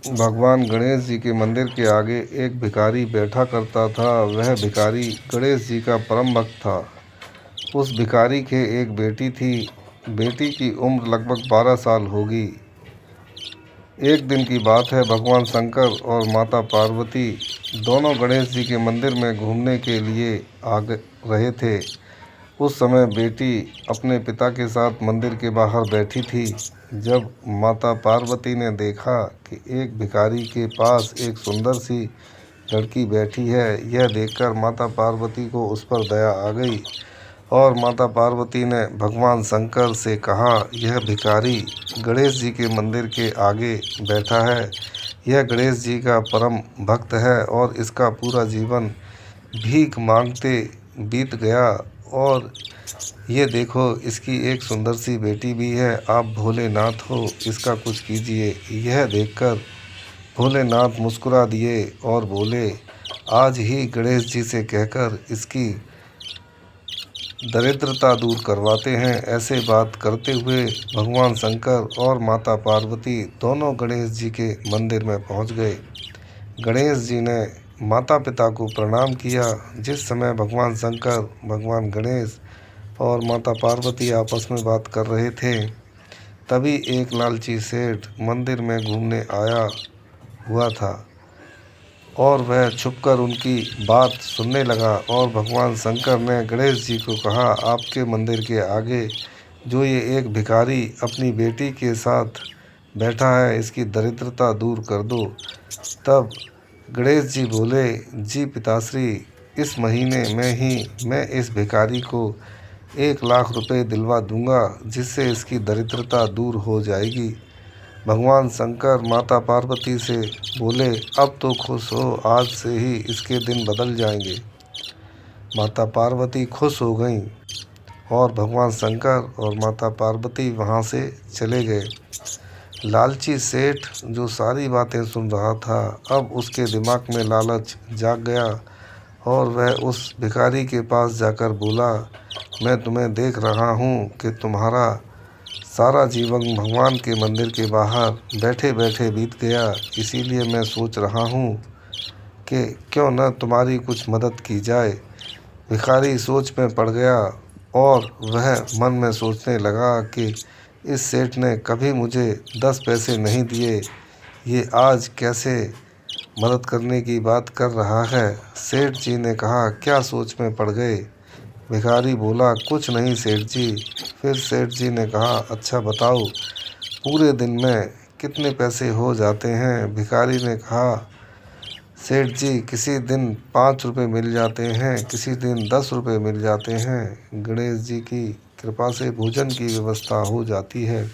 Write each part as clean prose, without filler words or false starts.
भगवान गणेश जी के मंदिर के आगे एक भिखारी बैठा करता था। वह भिखारी गणेश जी का परम भक्त था। उस भिखारी के एक बेटी थी। बेटी की उम्र लगभग 12 साल होगी। एक दिन की बात है, भगवान शंकर और माता पार्वती दोनों गणेश जी के मंदिर में घूमने के लिए आ रहे थे। उस समय बेटी अपने पिता के साथ मंदिर के बाहर बैठी थी। जब माता पार्वती ने देखा कि एक भिखारी के पास एक सुंदर सी लड़की बैठी है, यह देखकर माता पार्वती को उस पर दया आ गई और माता पार्वती ने भगवान शंकर से कहा, यह भिखारी गणेश जी के मंदिर के आगे बैठा है। यह गणेश जी का परम भक्त है और इसका पूरा जीवन भीख मांगते बीत गया। और ये देखो, इसकी एक सुंदर सी बेटी भी है। आप भोलेनाथ हो, इसका कुछ कीजिए। यह देखकर भोलेनाथ मुस्कुरा दिए और बोले, आज ही गणेश जी से कहकर इसकी दरिद्रता दूर करवाते हैं। ऐसे बात करते हुए भगवान शंकर और माता पार्वती दोनों गणेश जी के मंदिर में पहुंच गए। गणेश जी ने माता पिता को प्रणाम किया। जिस समय भगवान शंकर, भगवान गणेश और माता पार्वती आपस में बात कर रहे थे, तभी एक लालची सेठ मंदिर में घूमने आया हुआ था और वह छुपकर उनकी बात सुनने लगा। और भगवान शंकर ने गणेश जी को कहा, आपके मंदिर के आगे जो ये एक भिखारी अपनी बेटी के साथ बैठा है, इसकी दरिद्रता दूर कर दो। तब गणेश जी बोले, जी पिताश्री, इस महीने में ही मैं इस भिखारी को 1 लाख रुपए दिलवा दूंगा, जिससे इसकी दरिद्रता दूर हो जाएगी। भगवान शंकर माता पार्वती से बोले, अब तो खुश हो, आज से ही इसके दिन बदल जाएंगे। माता पार्वती खुश हो गईं और भगवान शंकर और माता पार्वती वहाँ से चले गए। लालची सेठ जो सारी बातें सुन रहा था, अब उसके दिमाग में लालच जाग गया और वह उस भिखारी के पास जाकर बोला, मैं तुम्हें देख रहा हूँ कि तुम्हारा सारा जीवन भगवान के मंदिर के बाहर बैठे बैठे बीत गया, इसीलिए मैं सोच रहा हूँ कि क्यों न तुम्हारी कुछ मदद की जाए। भिखारी सोच में पड़ गया और वह मन में सोचने लगा कि इस सेठ ने कभी मुझे 10 पैसे नहीं दिए, ये आज कैसे मदद करने की बात कर रहा है। सेठ जी ने कहा, क्या सोच में पड़ गए? भिखारी बोला, कुछ नहीं सेठ जी। फिर सेठ जी ने कहा, अच्छा बताओ, पूरे दिन में कितने पैसे हो जाते हैं? भिखारी ने कहा, सेठ जी, किसी दिन 5 रुपये मिल जाते हैं, किसी दिन 10 रुपये मिल जाते हैं। गणेश जी की कृपा से भोजन की व्यवस्था हो जाती है।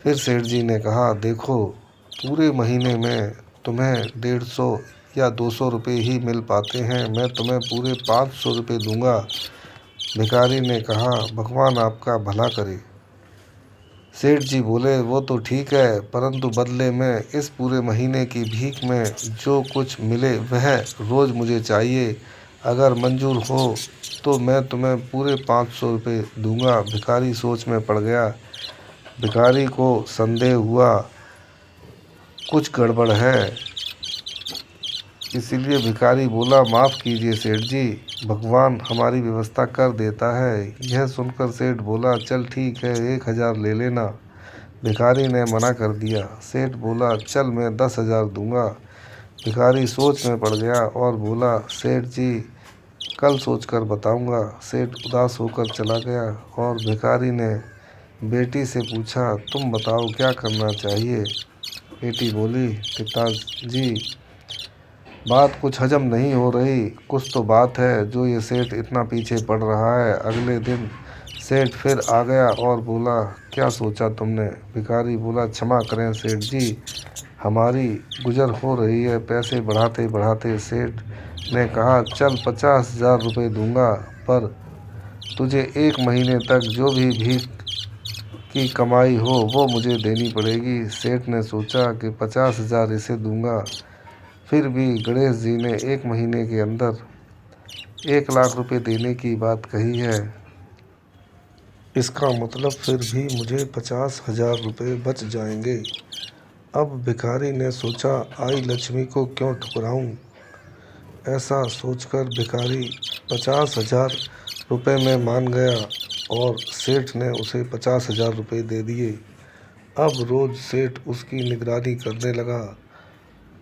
फिर सेठ जी ने कहा, देखो, पूरे महीने में तुम्हें 150 या 200 रुपये ही मिल पाते हैं, मैं तुम्हें पूरे 500 रुपये दूंगा। भिखारी ने कहा, भगवान आपका भला करे। सेठ जी बोले, वो तो ठीक है, परंतु बदले में इस पूरे महीने की भीख में जो कुछ मिले वह रोज़ मुझे चाहिए। अगर मंजूर हो तो मैं तुम्हें पूरे 500 रुपये दूंगा। भिखारी सोच में पड़ गया। भिखारी को संदेह हुआ, कुछ गड़बड़ है। इसीलिए भिखारी बोला, माफ़ कीजिए सेठ जी, भगवान हमारी व्यवस्था कर देता है। यह सुनकर सेठ बोला, चल ठीक है, 1000 ले लेना। भिखारी ने मना कर दिया। सेठ बोला, चल मैं 10,000 दूंगा। भिखारी सोच में पड़ गया और बोला, सेठ जी, कल सोचकर बताऊंगा। सेठ उदास होकर चला गया और भिखारी ने बेटी से पूछा, तुम बताओ क्या करना चाहिए? बेटी बोली, पिताजी, बात कुछ हजम नहीं हो रही। कुछ तो बात है जो ये सेठ इतना पीछे पड़ रहा है। अगले दिन सेठ फिर आ गया और बोला, क्या सोचा तुमने? भिखारी बोला, क्षमा करें सेठ जी, हमारी गुजर हो रही है। पैसे बढ़ाते बढ़ाते सेठ ने कहा, चल 50,000 रुपये दूंगा, पर तुझे 1 महीने तक जो भी भीख की कमाई हो वो मुझे देनी पड़ेगी। सेठ ने सोचा कि 50,000 इसे दूंगा, फिर भी गणेश जी ने 1 महीने के अंदर 1 लाख रुपए देने की बात कही है, इसका मतलब फिर भी मुझे 50,000 रुपये बच जाएंगे। अब भिखारी ने सोचा, आई लक्ष्मी को क्यों ठुकराऊं। ऐसा सोचकर भिखारी 50,000 रुपये में मान गया और सेठ ने उसे 50,000 रुपये दे दिए। अब रोज़ सेठ उसकी निगरानी करने लगा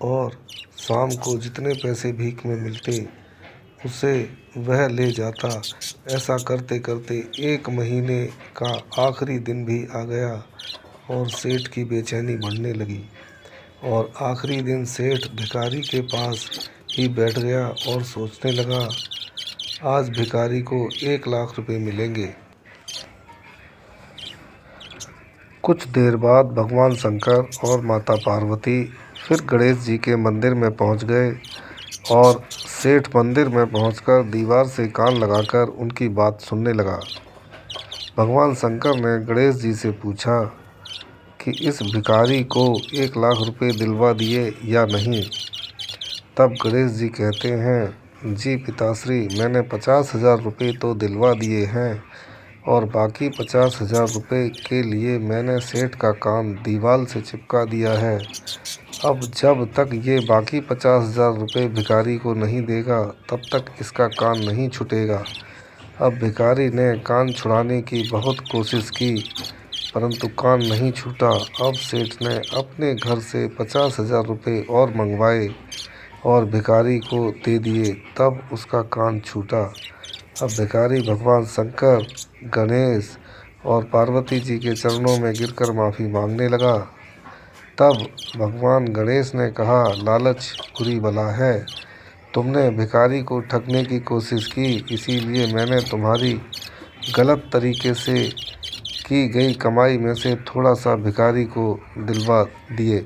और शाम को जितने पैसे भीख में मिलते उसे वह ले जाता। ऐसा करते करते 1 महीने का आखिरी दिन भी आ गया और सेठ की बेचैनी बढ़ने लगी। और आखिरी दिन सेठ भिखारी के पास ही बैठ गया और सोचने लगा, आज भिखारी को 1 लाख रुपए मिलेंगे। कुछ देर बाद भगवान शंकर और माता पार्वती फिर गणेश जी के मंदिर में पहुंच गए और सेठ मंदिर में पहुंचकर दीवार से कान लगाकर उनकी बात सुनने लगा। भगवान शंकर ने गणेश जी से पूछा कि इस भिखारी को 1 लाख रुपए दिलवा दिए या नहीं। तब गणेश जी कहते हैं, जी पिताश्री, मैंने 50,000 रुपये तो दिलवा दिए हैं और बाकी 50,000 रुपये के लिए मैंने सेठ का कान दीवार से चिपका दिया है। अब जब तक ये बाकी 50,000 रुपये भिखारी को नहीं देगा तब तक इसका कान नहीं छूटेगा। अब भिखारी ने कान छुड़ाने की बहुत कोशिश की परंतु कान नहीं छूटा। अब सेठ ने अपने घर से 50,000 रुपये और मंगवाए और भिखारी को दे दिए, तब उसका कान छूटा। अब भिखारी भगवान शंकर, गणेश और पार्वती जी के चरणों में गिरकर माफ़ी मांगने लगा। तब भगवान गणेश ने कहा, लालच बुरी बला है। तुमने भिखारी को ठगने की कोशिश की, इसीलिए मैंने तुम्हारी गलत तरीके से की गई कमाई में से थोड़ा सा भिखारी को दिलवा दिए।